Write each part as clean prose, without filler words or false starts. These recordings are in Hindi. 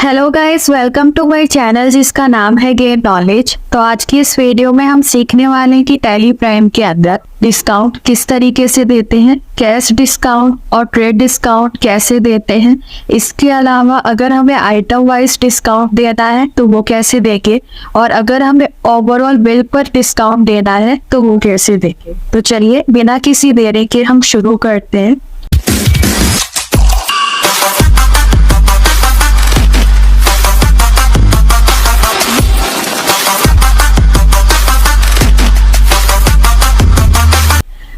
Hello guys, welcome to my channel जिसका नाम है गेन नॉलेज। तो आज की इस वीडियो में हम सीखने वाले हैं कि टैली प्राइम के अंदर डिस्काउंट किस तरीके से देते हैं, कैश डिस्काउंट और ट्रेड डिस्काउंट कैसे देते हैं। इसके अलावा अगर हमें आइटम वाइज डिस्काउंट देना है तो वो कैसे देंगे, और अगर हमें ओवरऑल बिल पर डिस्काउंट देना है तो वो कैसे देंगे। तो चलिए बिना किसी देरी के हम शुरू करते हैं।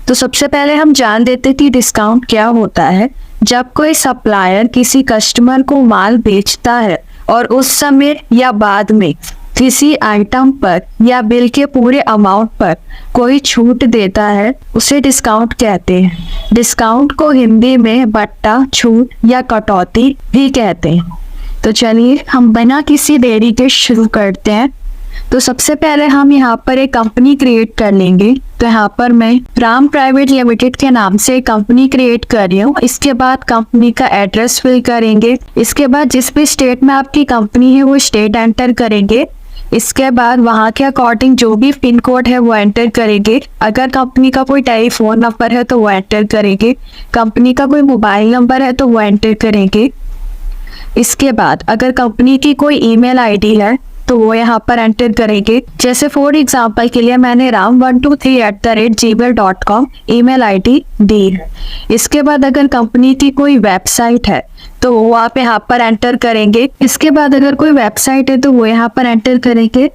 तो सबसे पहले हम जान देते कि डिस्काउंट क्या होता है। जब कोई सप्लायर किसी कस्टमर को माल बेचता है और उस समय या बाद में किसी आइटम पर या बिल के पूरे अमाउंट पर कोई छूट देता है, उसे डिस्काउंट कहते हैं। डिस्काउंट को हिंदी में बट्टा, छूट या कटौती भी कहते हैं। तो चलिए हम बिना किसी देरी के शुरू करते हैं। तो सबसे पहले हम यहाँ पर एक कंपनी क्रिएट कर लेंगे। तो यहाँ पर मैं राम प्राइवेट लिमिटेड के नाम से कंपनी क्रिएट कर रही हूँ। इसके बाद कंपनी का एड्रेस फिल करेंगे। इसके बाद जिस भी स्टेट में आपकी कंपनी है वो स्टेट एंटर करेंगे। इसके बाद वहाँ के अकॉर्डिंग जो भी पिन कोड है वो एंटर करेंगे। अगर कंपनी का कोई टेलीफोन नंबर है तो वो एंटर करेंगे। कंपनी का कोई मोबाइल नंबर है तो वो एंटर करेंगे। इसके बाद अगर कंपनी की कोई ईमेल आईडी है तो वो यहाँ पर एंटर करेंगे। जैसे फॉर एग्जांपल के लिए मैंने ram123@gmail.com ईमेल आईडी दी है। इसके बाद अगर कंपनी की कोई वेबसाइट है तो वो आप यहाँ पर एंटर करेंगे। इसके बाद अगर कोई वेबसाइट है तो वो यहाँ पर एंटर करेंगे।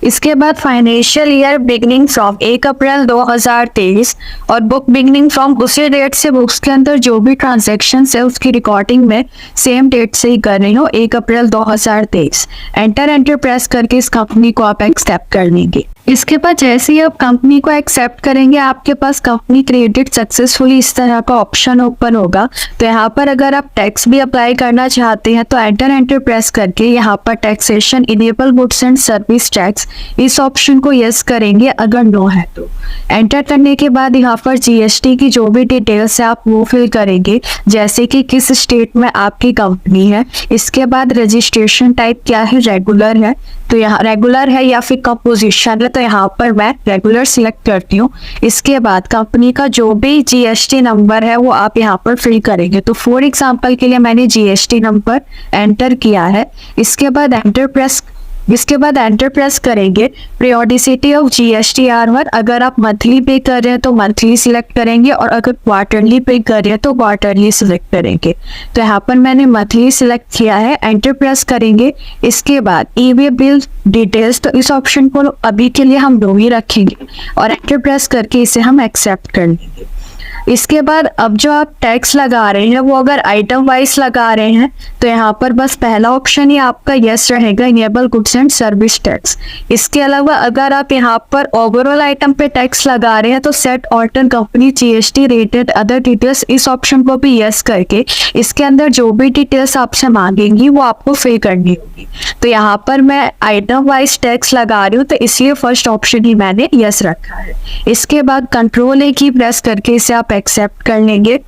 इसके बाद फाइनेंशियल ईयर बिगनिंग फ्रॉम 1 अप्रैल 2023 और बुक बिगनिंग फ्रॉम उसी डेट से बुक्स के अंदर जो भी ट्रांजैक्शन है उसकी रिकॉर्डिंग में सेम डेट से ही कर रही हूँ, 1 अप्रैल 2023। एंटर प्रेस करके इस कंपनी को आप एक्सेप्ट कर लेंगे। इसके बाद जैसे ही आप कंपनी को एक्सेप्ट करेंगे आपके पास कंपनी क्रिएटेड सक्सेसफुली इस तरह का ऑप्शन ओपन होगा। तो यहाँ पर अगर आप टैक्स भी अप्लाई करना चाहते हैं तो एंटर प्रेस करके यहाँ पर taxation enable goods and service tax इस ऑप्शन को यस करेंगे। अगर नो है तो एंटर करने के बाद यहाँ पर जीएसटी की जो भी डिटेल्स है आप वो फिल करेंगे, जैसे कि किस स्टेट में आपकी कंपनी है। इसके बाद रजिस्ट्रेशन टाइप क्या है, रेगुलर है तो यहाँ रेगुलर है या फिर कंपोजिशन है तो यहाँ पर मैं रेगुलर सिलेक्ट करती हूँ। इसके बाद कंपनी का जो भी जीएसटी नंबर है वो आप यहाँ पर फिल करेंगे। तो फॉर एग्जांपल के लिए मैंने जीएसटी नंबर एंटर किया है। इसके बाद एंटर प्रेस करेंगे। पीरियोडिसिटी ऑफ जीएसटी R1 अगर आप मंथली पे कर रहे हैं तो मंथली सिलेक्ट करेंगे, और अगर क्वार्टरली पे कर रहे हैं तो क्वार्टरली सिलेक्ट करेंगे। तो यहाँ पर मैंने मंथली सिलेक्ट किया है। एंटर प्रेस करेंगे। इसके बाद ई वे बिल डिटेल्स, तो इस ऑप्शन को अभी के लिए हम नो ही रखेंगे और एंटर प्रेस करके इसे हम एक्सेप्ट कर लेंगे। इसके बाद अब जो आप टैक्स लगा रहे हैं वो अगर आइटम वाइज लगा रहे हैं तो यहाँ पर बस पहला ऑप्शन ही आपका यस रहेगा, enable goods and service tax. इसके अलावा अगर आप यहाँ पर ओवरऑल आइटम पे टैक्स लगा रहे हैं तो set alter company GST rated other details इस ऑप्शन को भी यस करके इसके अंदर जो भी डिटेल्स आपसे मांगेंगी वो आपको फिल करनी होगी। तो यहाँ पर मैं आइटम वाइज टैक्स लगा रही हूँ तो इसलिए फर्स्ट ऑप्शन ही मैंने यस रखा है। इसके बाद कंट्रोल की प्रेस करके इसे आप एक्सेप्ट कर लेंगे।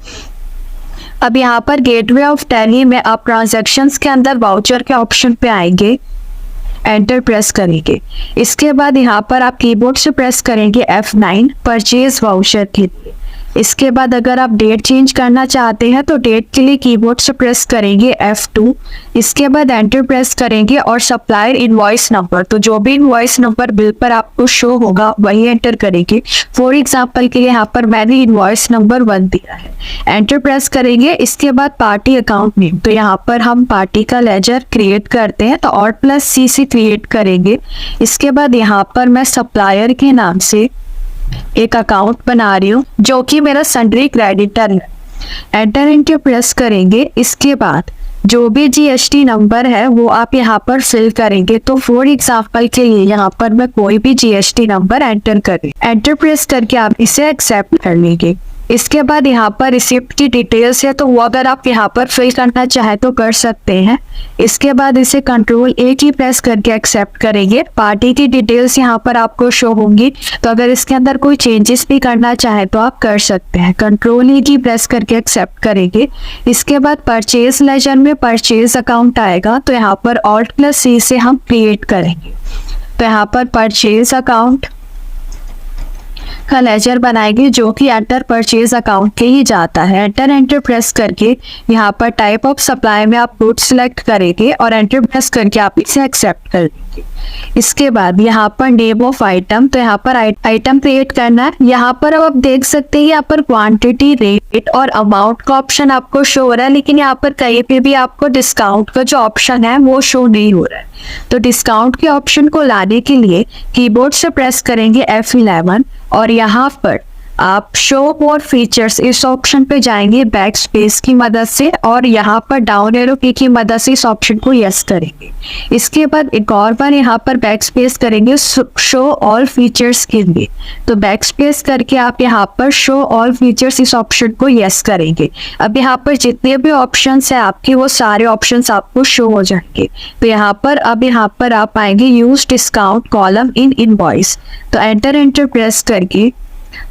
अब यहाँ पर गेटवे ऑफ टैली में आप ट्रांजैक्शंस के अंदर वाउचर के ऑप्शन पे आएंगे, एंटर प्रेस करेंगे। इसके बाद यहाँ पर आप कीबोर्ड से प्रेस करेंगे F9 परचेज वाउचर के लिए। इसके बाद अगर आप डेट चेंज करना चाहते हैं तो डेट के लिए कीबोर्ड से प्रेस करेंगे F2। इसके बाद एंटर प्रेस करेंगे और सप्लायर इनवॉइस नंबर, तो जो भी इनवॉइस नंबर बिल पर आपको शो होगा वही एंटर करेंगे। फॉर एग्जांपल के लिए यहाँ पर मैंने इनवॉइस नंबर 1 दिया है। एंटर प्रेस करेंगे। इसके बाद पार्टी अकाउंट नेम, तो यहाँ पर हम पार्टी का लेजर क्रिएट करते हैं तो Alt+C से क्रिएट करेंगे। इसके बाद यहाँ पर मैं सप्लायर के नाम से एक अकाउंट बना रही हूँ जो कि मेरा सन्ड्री क्रेडिटर है। एंटर प्रेस करेंगे। इसके बाद जो भी जीएसटी नंबर है वो आप यहाँ पर फिल करेंगे। तो फॉर एग्जांपल के लिए यहाँ पर मैं कोई भी जीएसटी नंबर एंटर करें। एंटर प्रेस करके आप इसे एक्सेप्ट कर लेंगे। इसके बाद यहाँ पर रिसिप्ट की डिटेल्स है, तो वो अगर आप यहाँ पर फिल करना चाहे तो कर सकते हैं। इसके बाद इसे कंट्रोल ए की प्रेस करके एक्सेप्ट करेंगे। पार्टी की डिटेल्स यहाँ पर आपको शो होंगी, तो अगर इसके अंदर कोई चेंजेस भी करना चाहे तो आप कर सकते हैं। कंट्रोल ए की प्रेस करके एक्सेप्ट करेंगे। इसके बाद परचेज लेजर में परचेज अकाउंट आएगा, तो यहाँ पर Alt+C से हम क्रिएट करेंगे। तो यहाँ पर परचेज अकाउंट का लेजर बनाएंगे जो कि एंटर परचेज अकाउंट के ही जाता है। एंटर प्रेस करके यहाँ पर टाइप ऑफ सप्लाई में आप गुड सिलेक्ट करेंगे और एंटर प्रेस करके आप इसे एक्सेप्ट कर देंगे। इसके बाद यहाँ पर नेम ऑफ आइटम, तो यहाँ पर आइटम क्रिएट करना है। यहाँ पर अब आप देख सकते हैं यहाँ पर क्वांटिटी, रेट और अमाउंट का ऑप्शन आपको शो हो रहा है, लेकिन यहाँ पर कहीं पे भी आपको डिस्काउंट का जो ऑप्शन है वो शो नहीं हो रहा है। तो डिस्काउंट के ऑप्शन को लाने के लिए कीबोर्ड से प्रेस करेंगे F11 और यहाँ पर आप शो मोर फीचर्स इस ऑप्शन पे जाएंगे बैक स्पेस की मदद से, और यहाँ पर डाउन एरो की मदद से इस ऑप्शन को यस करेंगे। इसके बाद एक और बार यहाँ पर बैक स्पेस करेंगे शो ऑल फीचर्स के लिए। तो बैक स्पेस करके आप यहाँ पर शो ऑल फीचर्स इस ऑप्शन को यस करेंगे। अब यहाँ पर जितने भी ऑप्शंस है आपके वो सारे ऑप्शंस आपको शो हो जाएंगे। तो यहाँ पर आप आएंगे use discount column in invoice. तो एंटर प्रेस करके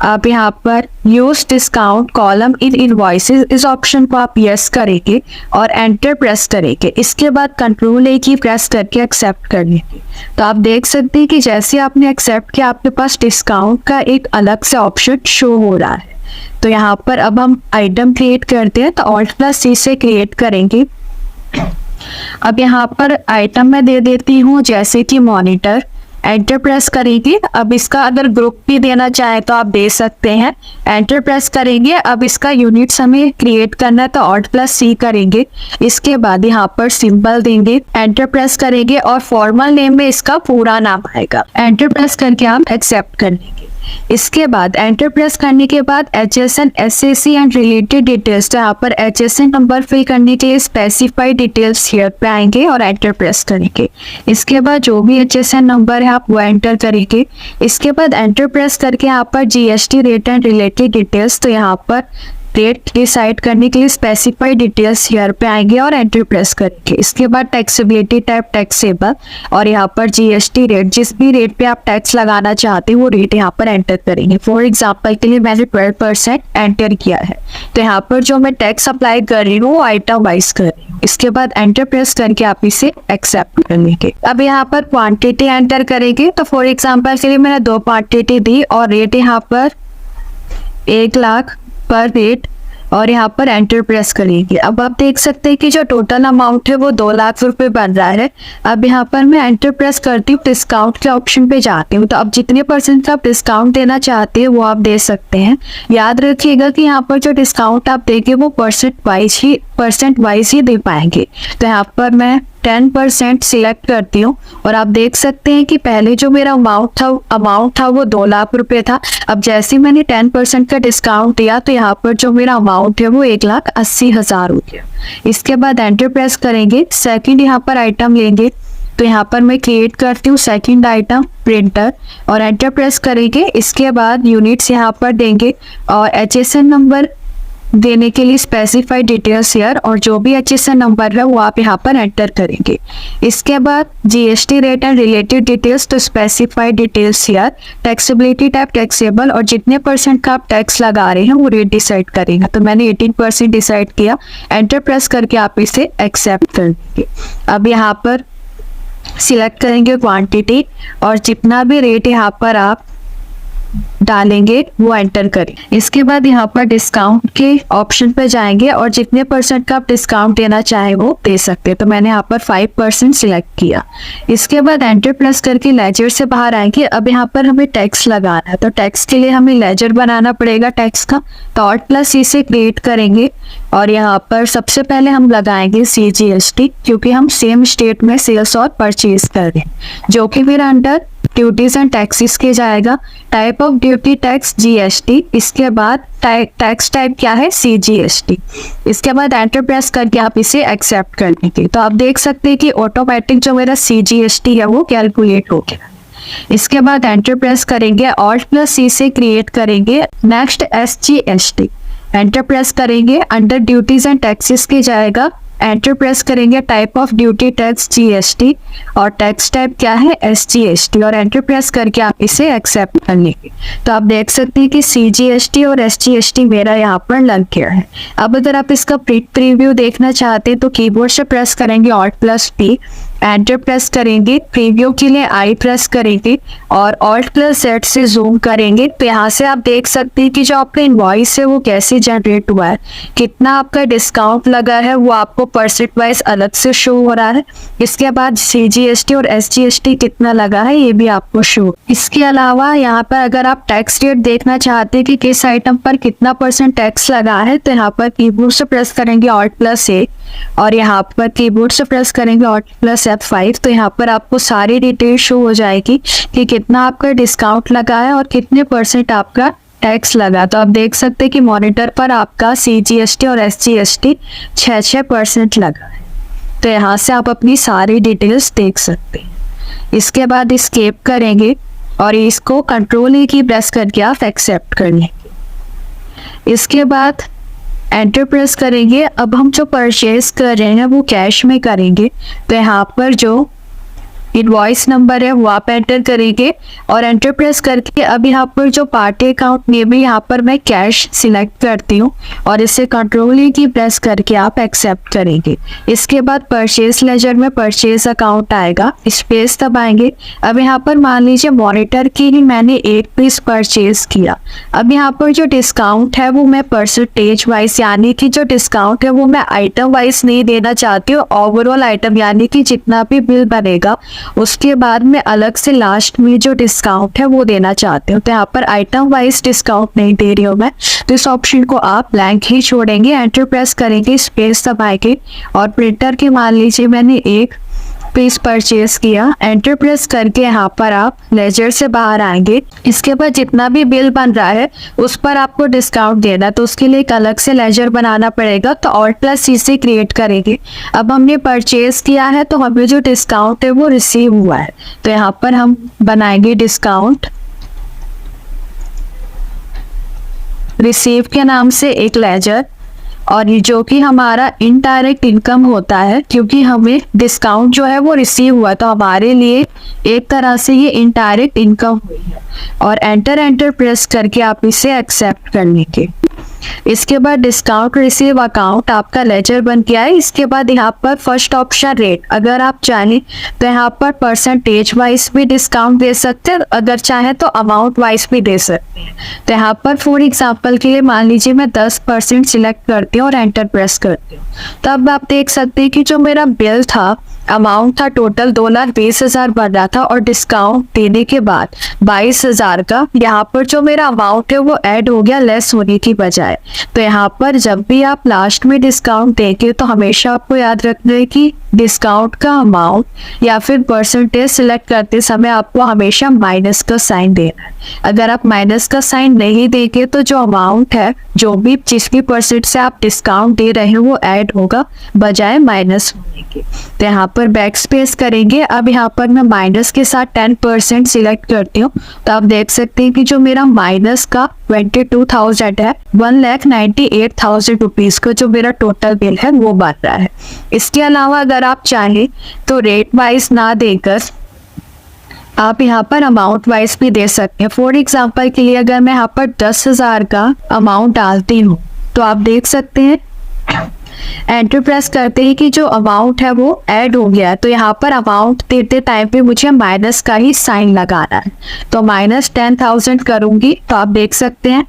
आप यहाँ पर use discount column in invoices इस ऑप्शन को आप यस करेंगे और एंटर प्रेस करेंगे। इसके बाद कंट्रोल ए की प्रेस करके एक्सेप्ट कर लेंगे। तो आप देख सकते हैं कि जैसे आपने एक्सेप्ट किया आपके पास डिस्काउंट का एक अलग से ऑप्शन शो हो रहा है। तो यहाँ पर अब हम आइटम क्रिएट करते हैं, तो Alt+C से क्रिएट करेंगे। अब यहाँ पर आइटम मैं दे देती हूँ जैसे कि मॉनिटर। एंटर प्रेस करेंगे। अब इसका अगर ग्रुप भी देना चाहे तो आप दे सकते हैं। एंटर प्रेस करेंगे। अब इसका यूनिट्स हमें क्रिएट करना है, तो Alt+C करेंगे। इसके बाद यहाँ पर सिंबल देंगे, एंटर प्रेस करेंगे और फॉर्मल नेम में इसका पूरा नाम आएगा। एंटर प्रेस करके आप एक्सेप्ट कर लेंगे। इसके बाद एंटर प्रेस करने के बाद HSN, SAC and related details, तो यहाँ पर HSN नंबर फिल करने के लिए स्पेसिफाइड डिटेल्स हियर पे आएंगे और एंटर प्रेस करेंगे। इसके बाद जो भी HSN नंबर है आप वो एंटर करेंगे। इसके बाद एंटर प्रेस करके यहाँ पर GST rate and related details, तो यहाँ पर रेट डिसाइड करने के लिए स्पेसिफाइड डिटेल्स हियर पे आएंगे और एंटर प्रेस करेंगे। इसके बाद टैक्सेबिलिटी टाइप टैक्सेबल और यहाँ पर GST रेट, जिस भी रेट पे आप टैक्स लगाना चाहते हैं वो रेट यहाँ पर एंटर करेंगे। फॉर एग्जांपल के लिए मैंने 12% एंटर किया है, तो यहाँ पर जो मैं टैक्स अप्लाई कर रही हूँ वो आइटम वाइज कर रही हूँ। इसके बाद एंटर प्रेस करके आप इसे एक्सेप्ट कर लेंगे। अब यहाँ पर क्वांटिटी एंटर करेंगे, तो फॉर एग्जाम्पल के लिए मैंने 2 क्वांटिटी दी और रेट यहाँ पर 1 लाख पर रेट और यहाँ पर एंटर प्रेस करेंगे। अब आप देख सकते हैं कि जो टोटल अमाउंट है वो 2 लाख रुपए बन रहा है। अब यहाँ पर मैं एंटर प्रेस करती हूँ, डिस्काउंट के ऑप्शन पे जाती हूँ। तो अब जितने % का आप डिस्काउंट देना चाहते हैं वो आप दे सकते हैं। याद रखिएगा कि यहाँ पर जो डिस्काउंट आप देंगे वो परसेंट वाइज ही दे पाएंगे। तो यहाँ पर मैं 10% सिलेक्ट करती हूँ और आप देख सकते हैं कि पहले जो मेरा अमाउंट था वो 2 लाख रुपए था। अब जैसे मैंने 10% का डिस्काउंट दिया तो यहाँ पर जो मेरा अमाउंट है वो 1,80,000 हो गया। इसके बाद एंटर प्रेस करेंगे। सेकंड यहाँ पर आइटम लेंगे, तो यहाँ पर मैं क्रिएट करती हूँ सेकंड आइटम प्रिंटर और एंटर प्रेस करेंगे। इसके बाद यूनिट्स यहाँ पर देंगे और HSN नंबर देने के लिए स्पेसिफाइड डिटेल्स हियर, और जो भी HSN नंबर है वो आप यहाँ पर एंटर करेंगे। इसके बाद GST rate and related details, तो specified details here, taxability type taxable और जितने % का आप टैक्स लगा रहे हैं वो रेट डिसाइड करेंगे। तो मैंने 18% डिसाइड किया। एंटर प्रेस करके आप इसे एक्सेप्ट कर देंगे। अब यहाँ पर सिलेक्ट करेंगे क्वांटिटी और जितना भी रेट यहाँ पर आप डालेंगे वो एंटर करें। इसके बाद यहाँ पर डिस्काउंट के ऑप्शन पे जाएंगे और जितने % का आप डिस्काउंट देना चाहे वो दे सकते हैं। तो मैंने यहाँ पर 5% सिलेक्ट किया। इसके बाद एंटर प्रेस करके लेजर से बाहर आएंगे। अब यहाँ पर हमें टैक्स लगाना है, तो टैक्स के लिए हमें लेजर बनाना पड़ेगा टैक्स का। तो Alt+C से क्रिएट करेंगे और यहाँ पर सबसे पहले हम लगाएंगे CGST, क्योंकि हम सेम स्टेट में सेल्स और परचेज कर रहे हैं, जो कि मेरा अंडर ड्यूटीज एंड टैक्सेस के जाएगा। Type of duty tax GST, इसके बाद टैक्स टाइप क्या है CGST। इसके बाद एंटर प्रेस करके आप इसे एक्सेप्ट कर लेंगे। तो आप देख सकते हैं कि ऑटोमेटिक जो मेरा CGST है वो कैलकुलेट हो गया। इसके बाद एंटर प्रेस करेंगे, Alt+C से क्रिएट करेंगे नेक्स्ट SGST। एंटर प्रेस करेंगे, अंडर ड्यूटीज एंड टैक्सेस के जाएगा, एंटर प्रेस करेंगे, type of duty tax GST और टैक्स टाइप क्या है एसजीएसटी, और एंटर प्रेस करके आप इसे एक्सेप्ट कर लेंगे। तो आप देख सकते हैं कि सीजीएसटी और एसजीएसटी मेरा यहाँ पर लग गया है। अब अगर आप इसका प्रीव्यू देखना चाहते हैं तो कीबोर्ड से प्रेस करेंगे Alt+P, एंटर प्रेस करेंगे, प्रीव्यू के लिए I प्रेस करेंगे और Alt+Z से जूम करेंगे। तो यहाँ से आप देख सकते हैं कि जो आपका इनवॉइस है वो कैसे जनरेट हुआ है, कितना आपका डिस्काउंट लगा है वो आपको परसेंट वाइज अलग से शो हो रहा है। इसके बाद सीजीएसटी और एसजीएसटी कितना लगा है ये भी आपको शो। इसके अलावा यहाँ पर अगर आप टैक्स रेट देखना चाहते हैं कि किस आइटम पर कितना % टैक्स लगा है, तो यहाँ पर कीबोर्ड से प्रेस करेंगे Alt+A और यहाँ पर कीबोर्ड से प्रेस करेंगे Alt+F5। तो यहाँ पर आपको सारी डिटेल शो हो जाएगी कि कितना आपका डिस्काउंट लगा है और कितने % आपका टैक्स लगा। तो आप देख सकते हैं कि मॉनिटर पर आपका सीजीएसटी और एसजीएसटी 6% लगा है। तो यहाँ से आप अपनी सारी डिटेल्स देख सकते हैं। इसके बाद एस्केप करेंगे और इसको Ctrl+A की प्रेस करके आप एक्सेप्ट कर लेंगे। इसके बाद एंटर प्रेस करेंगे। अब हम जो परचेज कर रहे हैं वो कैश में करेंगे, तो यहाँ पर जो इनवॉइस नंबर है वो आप एंटर करेंगे और एंटर प्रेस करके अब यहाँ पर जो पार्टी अकाउंट नेम है यहाँ पर मैं कैश सिलेक्ट करती हूँ और इसे Ctrl+A की प्रेस करके आप एक्सेप्ट करेंगे। इसके बाद परचेज लेजर में परचेज अकाउंट आएगा, स्पेस दबाएंगे। अब यहाँ पर मान लीजिए मॉनिटर की ही मैंने 1 पीस परचेज किया। अब यहाँ पर जो डिस्काउंट है वो मैं परसेंटेज वाइज यानी कि जो डिस्काउंट है वो मैं आइटम वाइज नहीं देना चाहती हूँ, ओवरऑल आइटम यानी कि जितना भी बिल बनेगा उसके बाद में अलग से लास्ट में जो डिस्काउंट है वो देना चाहते हो। तो यहाँ पर आइटम वाइज डिस्काउंट नहीं दे रही हूँ मैं, तो इस ऑप्शन को आप ब्लैंक ही छोड़ेंगे। एंटर प्रेस करेंगे, स्पेस दबाएंगे और प्रिंटर के मान लीजिए मैंने 1 पीस परचेज किया। एंटर प्रेस करके यहाँ पर आप लेजर से बाहर आएंगे। इसके बाद जितना भी बिल बन रहा है उस पर आपको डिस्काउंट देना, तो उसके लिए एक अलग से लेजर बनाना पड़ेगा। तो Alt+C से क्रिएट करेंगे। अब हमने परचेज किया है तो हमें जो डिस्काउंट है वो रिसीव हुआ है, तो यहाँ पर हम बनाएंगे डिस्काउंट रिसीव के नाम से एक लेजर, और ये जो कि हमारा इनडायरेक्ट इनकम होता है क्योंकि हमें डिस्काउंट जो है वो रिसीव हुआ, तो हमारे लिए एक तरह से ये इनडायरेक्ट इनकम हुई है। और एंटर प्रेस करके आप इसे एक्सेप्ट कर लेंगे। इसके बाद डिस्काउंट रिसीव अकाउंट आपका लेजर बन गया है। इसके बाद यहाँ पर फर्स्ट ऑप्शन रेट, अगर आप चाहें तो यहाँ पर परसेंटेज वाइज भी डिस्काउंट दे सकते हैं, अगर चाहें तो अमाउंट वाइज भी दे सकते हैं। तो यहाँ पर फॉर एग्जांपल के लिए मान लीजिए मैं 10% सिलेक्ट करती हूँ और एंटर प्रेस करती हूँ। तो अब आप देख सकते हैं कि जो मेरा बिल था, अमाउंट था टोटल 2,20,000 बन रहा था और डिस्काउंट देने के बाद 22,000 का यहाँ पर जो मेरा अमाउंट है वो ऐड हो गया लेस होने की बजाय। तो यहाँ पर जब भी आप लास्ट में डिस्काउंट देंगे तो हमेशा आपको याद रखना है कि डिस्काउंट का अमाउंट या फिर परसेंटेज सिलेक्ट करते समय आपको हमेशा माइनस का साइन देना है। अगर आप माइनस का साइन नहीं देंगे तो जो अमाउंट है, जो भी जिस भी % से आप डिस्काउंट दे रहे हैं वो ऐड होगा बजाय माइनस होने के। तो यहाँ पर बैक स्पेस करेंगे। अब यहाँ पर मैं माइनस के साथ 10% सिलेक्ट करती हूँ, तो आप देख सकते हैं कि जो मेरा माइनस का 22,000 है, 1,98,000 रुपीज का जो मेरा टोटल बिल है वो बन रहा है। इसके अलावा अगर आप चाहें तो रेट वाइज ना देकर आप यहाँ पर अमाउंट वाइज भी दे सकते हैं। फॉर एग्जांपल के लिए अगर मैं यहाँ पर 10,000 का अमाउंट डालती हूँ तो आप देख सकते हैं एंटर प्रेस करते ही कि जो अमाउंट है वो ऐड हो गया है। तो यहाँ पर अमाउंट देते टाइम पे मुझे माइनस का ही साइन लगाना है, तो -10,000 करूंगी। तो आप देख सकते हैं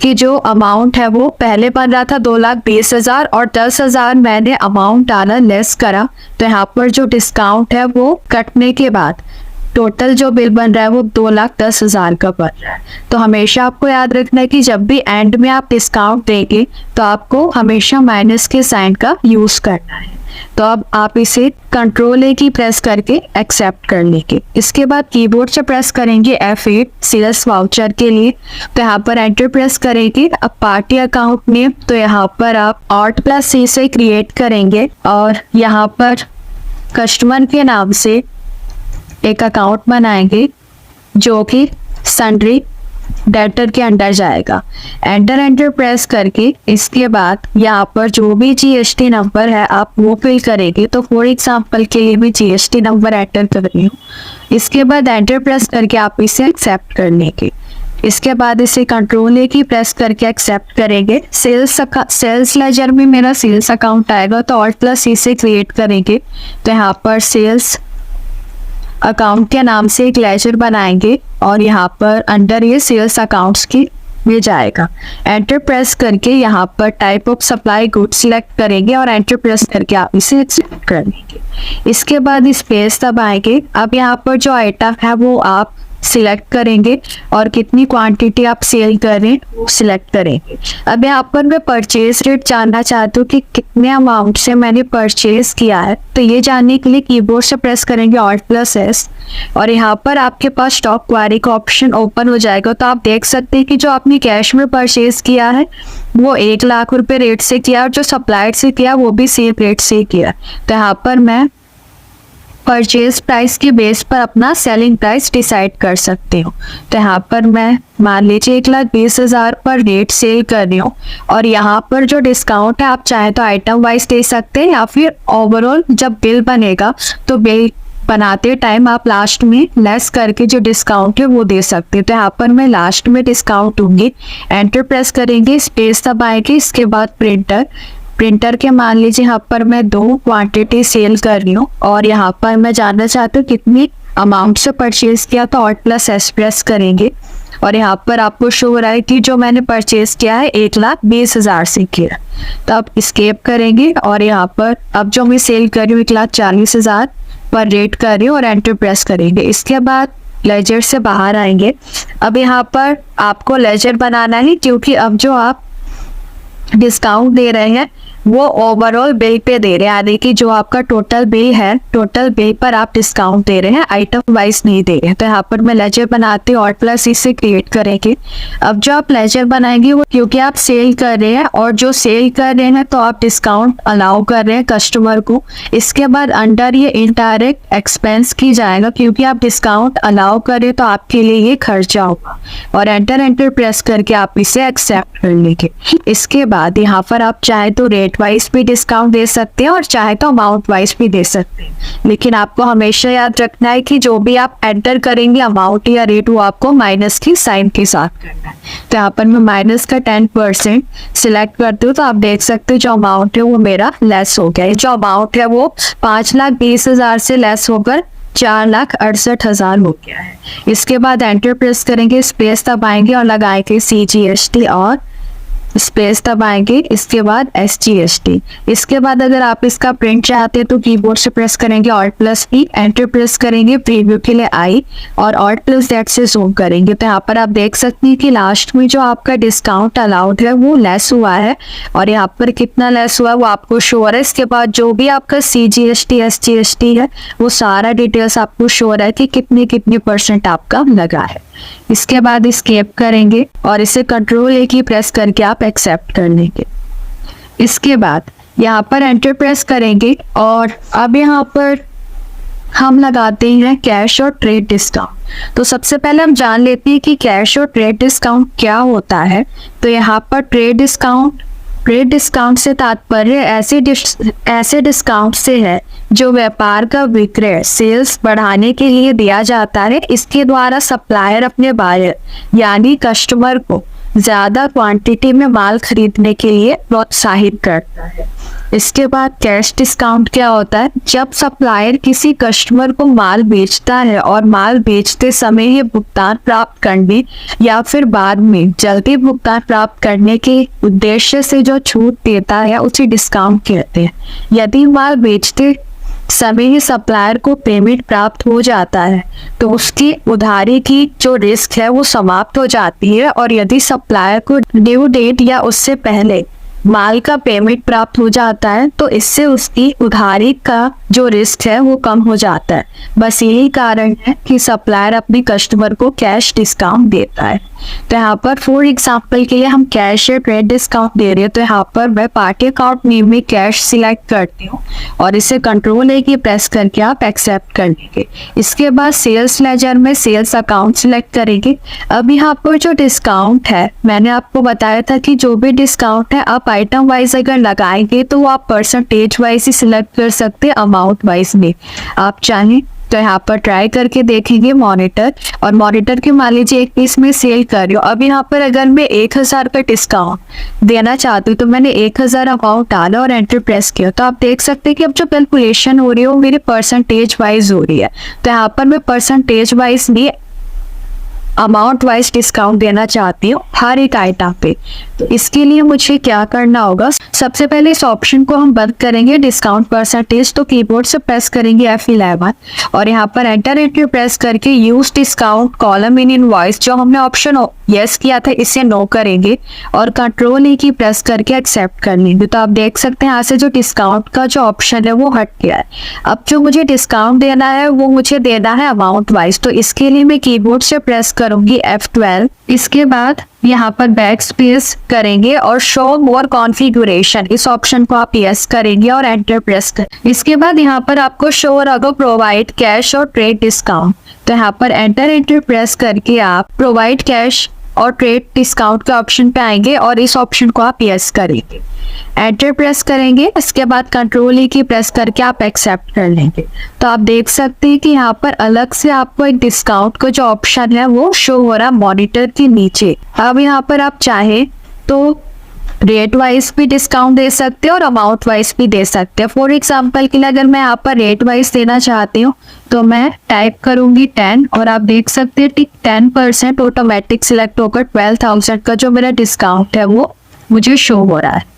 कि जो अमाउंट है वो पहले बन रहा था 2,20,000 और 10,000 मैंने अमाउंट डाला लेस करा, तो यहाँ पर जो डिस्काउंट है वो कटने के बाद टोटल जो बिल बन रहा है वो 2,10,000 का बन रहा है। तो हमेशा आपको याद रखना है कि जब भी एंड में आप डिस्काउंट देंगे तो आपको हमेशा माइनस के साइन का यूज करना है। तो अब आप इसे Ctrl+A की प्रेस करके एक्सेप्ट कर लेंगे। इसके बाद कीबोर्ड से प्रेस करेंगे F8 सेल्स वाउचर के लिए, तो यहाँ पर एंटर प्रेस करेंगे। अब पार्टी अकाउंट नेम, तो यहाँ पर आप Alt+C से क्रिएट करेंगे और यहाँ पर कस्टमर के नाम से एक अकाउंट बनाएंगे जो कि सन्ड्री 2021 है। तो यहाँ पर आप डेटर के अंडर जाएगा। एंटर प्रेस करके इसके बाद यहाँ पर जो भी जीएसटी नंबर है आप वो फिल करेंगे। तो फॉर एग्जांपल के लिए भी जीएसटी नंबर एंटर कर रही हूँ। इसके बाद एंटर प्रेस करके आप इसे एक्सेप्ट कर लेंगे। इसके बाद इसे कंट्रोल की प्रेस करके एक्सेप्ट करेंगे। सेल्स लेजर में मेरा सेल्स अकाउंट आएगा, तो Alt+C से क्रिएट करेंगे। तो यहाँ पर सेल्स अकाउंट के नाम से एक लेजर बनाएंगे और यहाँ पर अंडर ये सेल्स अकाउंट्स की में जाएगा। एंटर प्रेस करके यहाँ पर type of supply good select करेंगे और एंटर प्रेस करके आप इसे एक्सेप्ट कर लेंगे। इसके बाद स्पेस दबाएंगे। अब यहाँ पर जो आइटम है वो आप सिलेक्ट करेंगे और कितनी क्वांटिटी आप सेल कर रहे हैं वो सिलेक्ट करेंगे। अब यहाँ पर मैं परचेज रेट जानना चाहती हूँ कि कितने अमाउंट से मैंने परचेज किया है। तो ये जानने के लिए कीबोर्ड से प्रेस करेंगे Alt+S और यहाँ पर आपके पास स्टॉक क्वेरी का ऑप्शन ओपन हो जाएगा। तो आप देख सकते हैं कि जो आपने कैश में परचेज किया है वो 1 लाख रुपए रेट से किया और जो सप्लायर से किया वो भी सेम रेट से किया। तो यहाँ पर मैं परचेज प्राइस के बेस पर अपना सेलिंग प्राइस डिसाइड कर सकती हूँ। तो यहाँ पर मैं मान लीजिए 1,20,000 पर रेट सेल कर रही हूँ और यहाँ पर जो डिस्काउंट है आप चाहे तो आइटम वाइज दे सकते हैं या फिर ओवरऑल जब बिल बनेगा तो बिल बनाते टाइम आप लास्ट में लेस करके जो डिस्काउंट है वो दे सकते हैं। तो यहाँ पर मैं लास्ट में डिस्काउंट दूंगी। एंटर प्रेस करेंगे, स्पेस दबाएंगे। इसके बाद प्रिंटर के मान लीजिए यहाँ पर मैं 2 क्वांटिटी सेल कर रही हूँ और यहाँ पर मैं जानना चाहती हूँ कितनी अमाउंट से परचेज किया। तो Alt+S प्रेस करेंगे और यहाँ पर आपको शो हो रहा है कि जो मैंने परचेज किया है 1,20,000 से किया। तो अब एस्केप करेंगे और यहाँ पर अब जो मैं सेल कर रही हूँ 1,40,000 पर रेट कर रही हूँ और एंटर प्रेस करेंगे। इसके बाद लेजर से बाहर आएंगे। अब यहाँ पर आपको लेजर बनाना है क्योंकि अब जो आप डिस्काउंट दे रहे हैं वो ओवरऑल बिल पे दे रहे हैं, यानी कि जो आपका टोटल बिल है टोटल बिल पर आप डिस्काउंट दे रहे हैं, आइटम वाइज नहीं दे रहे हैं। तो यहाँ पर मैं लेजर बनाती हूँ Alt+C से क्रिएट करेंगे। अब जो आप लेजर बनाएंगे वो क्योंकि आप सेल कर रहे हैं और जो सेल कर रहे हैं तो आप डिस्काउंट अलाउ कर रहे हैं कस्टमर को। इसके बाद अंडर ये इनडायरेक्ट एक्सपेंस की जाएगा क्योंकि आप डिस्काउंट अलाउ करें तो आपके लिए ये खर्चा होगा और एंटर प्रेस करके आप इसे एक्सेप्ट कर लेंगे। इसके बाद यहाँ पर आप चाहे तो रेट वाइज भी डिस्काउंट दे सकते हैं और चाहे तो अमाउंट वाइज भी दे सकते हैं, लेकिन आपको हमेशा याद रखना है कि जो भी आप एंटर करेंगे अमाउंट या रेट वो आपको माइनस की साइन के साथ करना है। तो यहाँ पर मैं माइनस का 10% सिलेक्ट करती हूँ। तो आप देख सकते हो जो अमाउंट है वो मेरा लेस हो गया है। जो अमाउंट है वो 5,20,000 से लेस होकर 4,68,000 हो गया है। इसके बाद एंटर प्रेस करेंगे, स्पेस दबाएंगे और लगाएंगे CGST और स्पेस दबाएंगे। इसके बाद SGST। इसके बाद अगर आप इसका प्रिंट चाहते हैं तो कीबोर्ड से प्रेस करेंगे Alt+P, एंटर प्रेस करेंगे, प्रीव्यू के लिए I और Alt+Z से जूम करेंगे। तो यहाँ पर आप देख सकते हैं कि लास्ट में जो आपका डिस्काउंट अलाउड है वो लेस हुआ है और यहाँ पर कितना लेस हुआ है वो आपको शो हो रहा है। इसके बाद जो भी आपका CGST SGST है वो सारा डिटेल्स आपको शो हो रहा है कि कितनी % आपका लगा है। इसके बाद एस्केप करेंगे और इसे कंट्रोल की प्रेस करके आप एक्सेप्ट कर लेंगे। इसके बाद यहाँ पर एंटर प्रेस करेंगे और अब यहाँ पर हम लगाते हैं कैश और ट्रेड डिस्काउंट। तो सबसे पहले हम जान लेते हैं कि कैश और ट्रेड डिस्काउंट क्या होता है। तो यहाँ पर ट्रेड डिस्काउंट से तात्पर्य ऐसे डिस्काउंट से है जो व्यापार का विक्रय सेल्स बढ़ाने के लिए दिया जाता है। इसके द्वारा सप्लायर अपने बायर यानी कस्टमर को ज्यादा क्वांटिटी में माल खरीदने के लिए प्रोत्साहित करता है। इसके बाद कैश डिस्काउंट क्या होता है? जब सप्लायर किसी कस्टमर को माल बेचता है और माल बेचते समय ये भुगतान प्राप्त करने या फिर बाद में जल्दी भुगतान प्राप्त करने के उद्देश्य से जो छूट देता है उसे डिस्काउंट कहते हैं। यदि माल बेचते समय ही सप्लायर को पेमेंट प्राप्त हो जाता है तो उसकी उधारी की जो रिस्क है वो समाप्त हो जाती है और यदि सप्लायर को ड्यू डेट या उससे पहले माल का पेमेंट प्राप्त हो जाता है तो इससे उसकी उधारी का जो रिस्क है वो कम हो जाता है। बस यही कारण है कि सप्लायर अपने कस्टमर को कैश डिस्काउंट देता है। तो यहाँ पर फॉर एग्जाम्पल के लिए हम कैश या ट्रेड डिस्काउंट दे रहे हैं, तो यहाँ पर मैं पार्टी अकाउंट नेम में कैश सिलेक्ट करती हूँ और इसे कंट्रोल A की प्रेस करके आप एक्सेप्ट कर लेंगे। इसके बाद सेल्स लेजर में सेल्स अकाउंट सिलेक्ट करेंगे। अब यहाँ पर जो डिस्काउंट है, मैंने आपको बताया था कि जो भी डिस्काउंट है आप आइटम वाइज अगर लगाएंगे तो वो आप परसेंटेज वाइज ही सिलेक्ट कर सकते हैं, अमाउंट वाइज में आप चाहें तो यहाँ पर ट्राई करके देखेंगे मॉनिटर, और मॉनिटर के मान लीजिए एक पीस में सेल कर रही हूँ। अब यहाँ पर अगर मैं 1000 का डिस्काउंट देना चाहती हूँ तो मैंने 1000 अमाउंट डाला और एंटर प्रेस किया, तो आप देख सकते हैं कि अब जो कैलकुलेशन हो रही है वो मेरी परसेंटेज वाइज हो रही है। तो यहाँ पर मैं परसेंटेज वाइज नहीं अमाउंट वाइज डिस्काउंट देना चाहती हूँ हर एक आइटम पे। तो इसके लिए मुझे क्या करना होगा, सबसे पहले इस ऑप्शन को हम बंद करेंगे डिस्काउंट परसेंटेज, तो कीबोर्ड से प्रेस करेंगे F11 और यहाँ पर एंटर एंट्री प्रेस करके use discount column in invoice, जो हमने ऑप्शन यस किया था इसे नो करेंगे और कंट्रोल E की प्रेस करके एक्सेप्ट कर लेंगे। तो आप देख सकते हैं यहाँ से जो डिस्काउंट का जो ऑप्शन है वो हट गया है। अब जो मुझे डिस्काउंट देना है वो मुझे देना है अमाउंट वाइज, तो इसके लिए मैं कीबोर्ड से प्रेस करूंगी F12। इसके बाद यहाँ पर बैक स्पेस करेंगे और शो मोर कॉन्फ़िगरेशन, इस ऑप्शन को आप यस करेंगे और एंटर प्रेस कर। इसके बाद यहाँ पर आपको शो होगा प्रोवाइड कैश और ट्रेड डिस्काउंट, तो यहाँ पर एंटर एंटर प्रेस करके आप प्रोवाइड कैश और ट्रेड डिस्काउंट के ऑप्शन पे आएंगे और इस ऑप्शन को आप यस करेंगे, एंटर प्रेस करेंगे। इसके बाद कंट्रोल E की प्रेस करके आप एक्सेप्ट कर लेंगे। तो आप देख सकते हैं कि यहाँ पर अलग से आपको एक डिस्काउंट का जो ऑप्शन है वो शो हो रहा है मॉनिटर के नीचे। अब यहाँ पर आप चाहे तो रेट वाइज भी डिस्काउंट दे सकते हैं और अमाउंट वाइज भी दे सकते हैं। फॉर एग्जांपल के लिए अगर मैं यहाँ पर रेट वाइज देना चाहती हूँ तो मैं टाइप करूंगी 10 और आप देख सकते हैं 10% ऑटोमेटिक सिलेक्ट होकर 12,000 का जो मेरा डिस्काउंट है वो मुझे शो हो रहा है।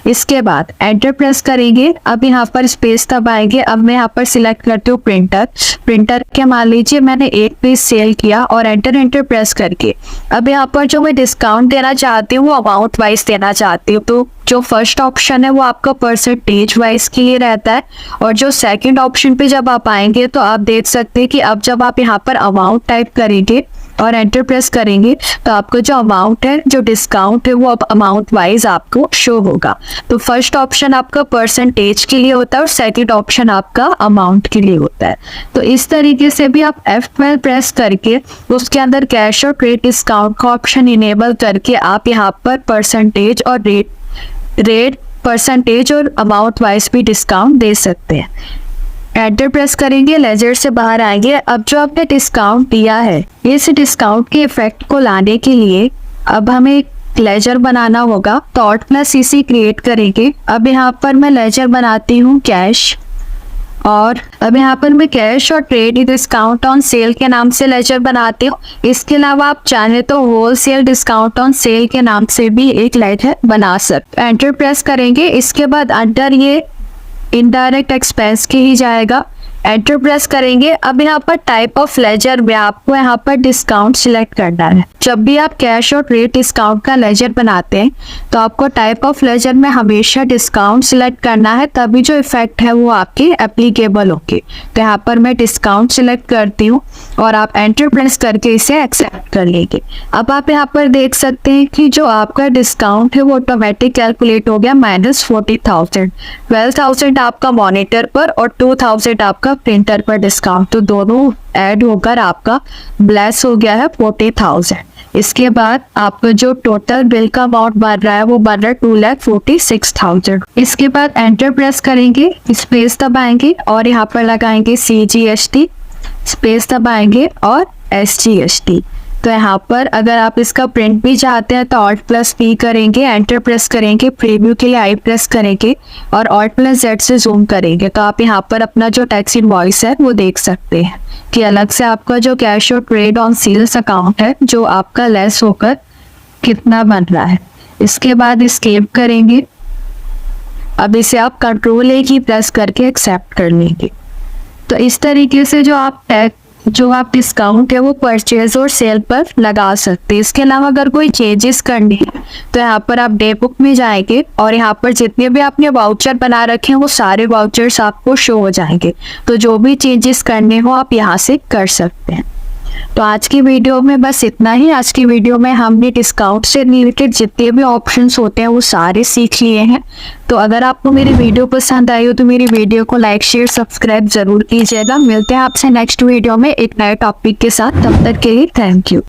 इसके बाद एंटर प्रेस करेंगे, अब यहाँ पर स्पेस दबाएंगे। अब मैं यहाँ पर सिलेक्ट करती हूँ प्रिंटर के मान लीजिए मैंने एक पीस सेल किया और एंटर प्रेस करके अब यहाँ पर जो मैं डिस्काउंट देना चाहती हूँ वो अमाउंट वाइज देना चाहती हूँ। तो जो फर्स्ट ऑप्शन है वो आपका परसेंटेज वाइज के लिए रहता है और जो सेकंड ऑप्शन पे जब आप आएंगे तो आप देख सकते हैं कि अब जब आप यहाँ पर अमाउंट टाइप करेंगे और एंटर प्रेस करेंगे तो आपको जो अमाउंट है, जो डिस्काउंट है वो अब अमाउंट वाइज आपको शो होगा। तो फर्स्ट ऑप्शन आपका परसेंटेज के लिए होता है और सेकंड ऑप्शन आपका अमाउंट के लिए होता है। तो इस तरीके से भी आप F12 प्रेस करके उसके अंदर कैश और ट्रेड डिस्काउंट का ऑप्शन इनेबल करके आप यहाँ पर परसेंटेज और रेट परसेंटेज और अमाउंट वाइज भी डिस्काउंट दे सकते हैं। एंटर प्रेस करेंगे, लेजर से बाहर आएंगे। अब जो आपने डिस्काउंट दिया है इस डिस्काउंट के इफेक्ट को लाने के लिए अब हमें एक लेजर बनाना होगा, तो Alt+CC क्रिएट करेंगे। अब यहाँ पर मैं लेजर बनाती हूँ कैश और अब यहाँ पर मैं कैश और ट्रेड डिस्काउंट ऑन सेल के नाम से लेजर बनाती हूँ। इसके अलावा आप चाहे तो whole sale discount on sale के नाम से भी एक लेजर बना सकते। एंटर प्रेस करेंगे, इसके बाद अंडर ये इनडायरेक्ट एक्सपेंस के ही जाएगा। एंटर प्रेस करेंगे। अब यहाँ पर टाइप ऑफ लेजर में आपको यहाँ पर डिस्काउंट सिलेक्ट करना है। जब भी आप कैश और ट्रेड डिस्काउंट का लेजर बनाते हैं तो आपको टाइप ऑफ लेजर में हमेशा डिस्काउंट सिलेक्ट करना है, तभी जो इफेक्ट है वो आपके एप्लीकेबल होंगे। तो यहाँ पर मैं डिस्काउंट सिलेक्ट करती हूँ और आप एंटर प्रेस करके इसे एक्सेप्ट कर लेंगे। अब आप यहाँ पर देख सकते हैं कि जो आपका डिस्काउंट है वो ऑटोमेटिक कैलकुलेट हो गया -40,000। 12,000 आपका मॉनिटर पर और 2,000 आपका प्रिंटर पर डिस्काउंट, तो दोनों ऐड होकर आपका ब्लेस हो गया है 40,000। इसके बाद आपका जो टोटल बिल का अमाउंट बन रहा है वो बन रहा है 2,46,000। इसके बाद एंटर प्रेस करेंगे, स्पेस दबाएंगे और यहाँ पर लगाएंगे CGST, स्पेस दबाएंगे और SGST। तो यहाँ पर अगर आप इसका प्रिंट भी चाहते हैं तो Alt+P करेंगे, एंटर प्रेस करेंगे, प्रीव्यू के लिए I प्रेस करेंगे और Alt+Z से जूम करेंगे। तो आप यहाँ पर अपना जो टैक्स इनवॉइस है वो देख सकते हैं कि अलग से आपका जो कैश और ट्रेड ऑन सेल्स अकाउंट है जो आपका लेस होकर कितना बन रहा है। इसके बाद एस्केप करेंगे। अब इसे आप Ctrl+A की प्रेस करके एक्सेप्ट कर लेंगे। तो इस तरीके से जो आप डिस्काउंट है वो परचेज और सेल पर लगा सकते हैं। इसके अलावा अगर कोई चेंजेस करनी है तो यहाँ पर आप डे बुक में जाएंगे और यहाँ पर जितने भी आपने वाउचर बना रखे हैं वो सारे वाउचर्स आपको शो हो जाएंगे। तो जो भी चेंजेस करने हो आप यहाँ से कर सकते हैं। तो आज की वीडियो में बस इतना ही। आज की वीडियो में हमने डिस्काउंट से रिलेटेड जितने भी ऑप्शंस होते हैं वो सारे सीख लिए हैं। तो अगर आपको मेरी वीडियो पसंद आई हो तो मेरी वीडियो को लाइक शेयर सब्सक्राइब जरूर कीजिएगा। मिलते हैं आपसे नेक्स्ट वीडियो में एक नए टॉपिक के साथ। तब तक के लिए थैंक यू।